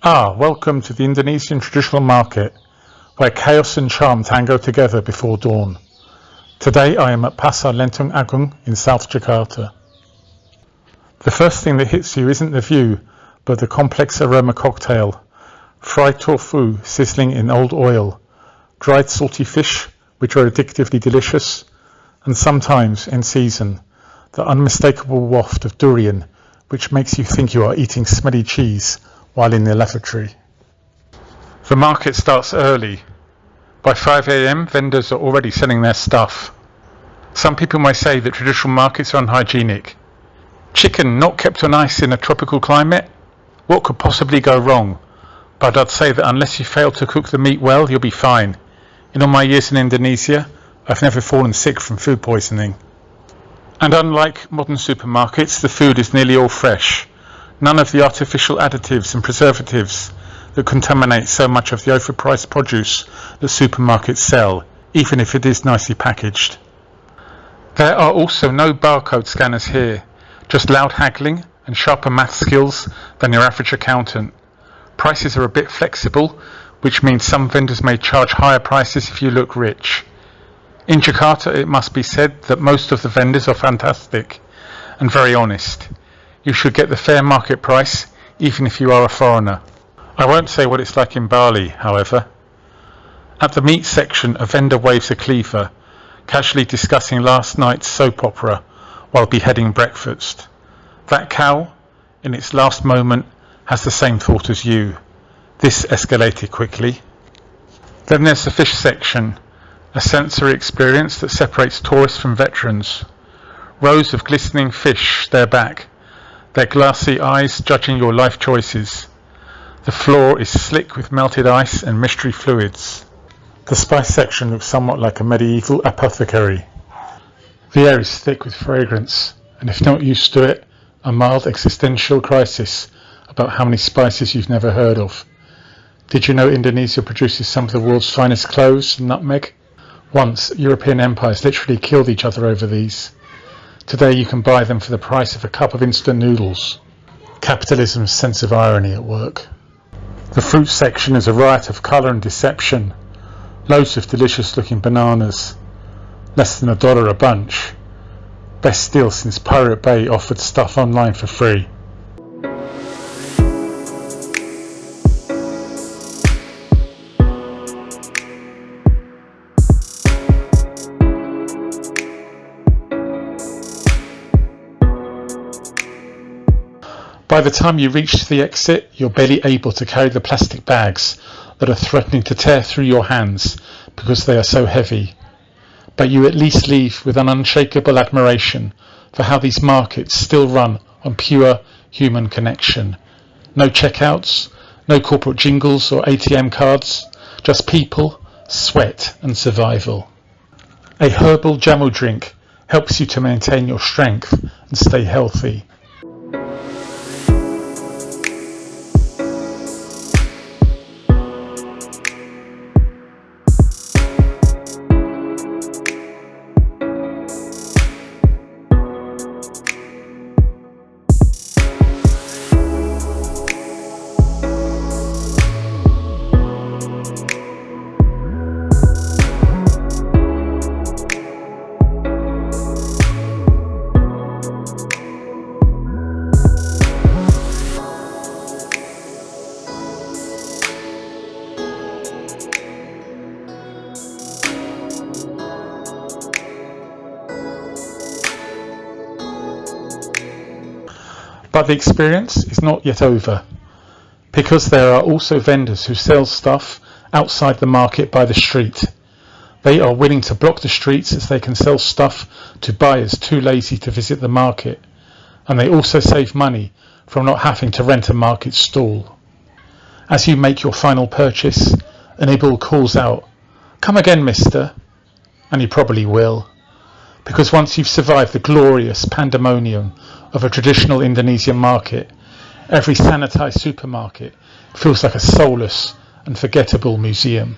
Welcome to the Indonesian traditional market, where chaos and charm tango together before dawn. Today I am at Pasar Lenteng Agung in South Jakarta. The first thing that hits you isn't the view, but the complex aroma cocktail. Fried tofu sizzling in old oil, dried salty fish which are addictively delicious, and sometimes, in season, the unmistakable waft of durian which makes you think you are eating smelly cheese while in the lavatory. The market starts early. By 5 a.m. vendors are already selling their stuff. Some people may say that traditional markets are unhygienic. Chicken not kept on ice in a tropical climate? What could possibly go wrong? But I'd say that unless you fail to cook the meat well, you'll be fine. In all my years in Indonesia, I've never fallen sick from food poisoning. And unlike modern supermarkets, the food is nearly all fresh. None of the artificial additives and preservatives that contaminate so much of the overpriced produce that supermarkets sell, even if it is nicely packaged. There are also no barcode scanners here, just loud haggling and sharper math skills than your average accountant. Prices are a bit flexible, which means some vendors may charge higher prices if you look rich. In Jakarta, it must be said that most of the vendors are fantastic and very honest. You should get the fair market price, even if you are a foreigner. I won't say what it's like in Bali, however. At the meat section, a vendor waves a cleaver, casually discussing last night's soap opera while beheading breakfast. That cow, in its last moment, has the same thought as you. This escalated quickly. Then there's the fish section, a sensory experience that separates tourists from veterans. Rows of glistening fish stare back, their glassy eyes judging your life choices. The floor is slick with melted ice and mystery fluids. The spice section looks somewhat like a medieval apothecary. The air is thick with fragrance, and if not used to it, a mild existential crisis about how many spices you've never heard of. Did you know Indonesia produces some of the world's finest cloves and nutmeg? Once, European empires literally killed each other over these. Today you can buy them for the price of a cup of instant noodles. Capitalism's sense of irony at work. The fruit section is a riot of colour and deception. Loads of delicious looking bananas. Less than $1 a bunch. Best deal since Pirate Bay offered stuff online for free. By the time you reach the exit, you're barely able to carry the plastic bags that are threatening to tear through your hands because they are so heavy. But you at least leave with an unshakable admiration for how these markets still run on pure human connection. No checkouts, no corporate jingles or ATM cards, just people, sweat and survival. A herbal jamu drink helps you to maintain your strength and stay healthy. But the experience is not yet over, because there are also vendors who sell stuff outside the market by the street. They are willing to block the streets as they can sell stuff to buyers too lazy to visit the market, and they also save money from not having to rent a market stall. As you make your final purchase, an Ibil calls out, "Come again, mister," and he probably will. Because once you've survived the glorious pandemonium of a traditional Indonesian market, every sanitized supermarket feels like a soulless and forgettable museum.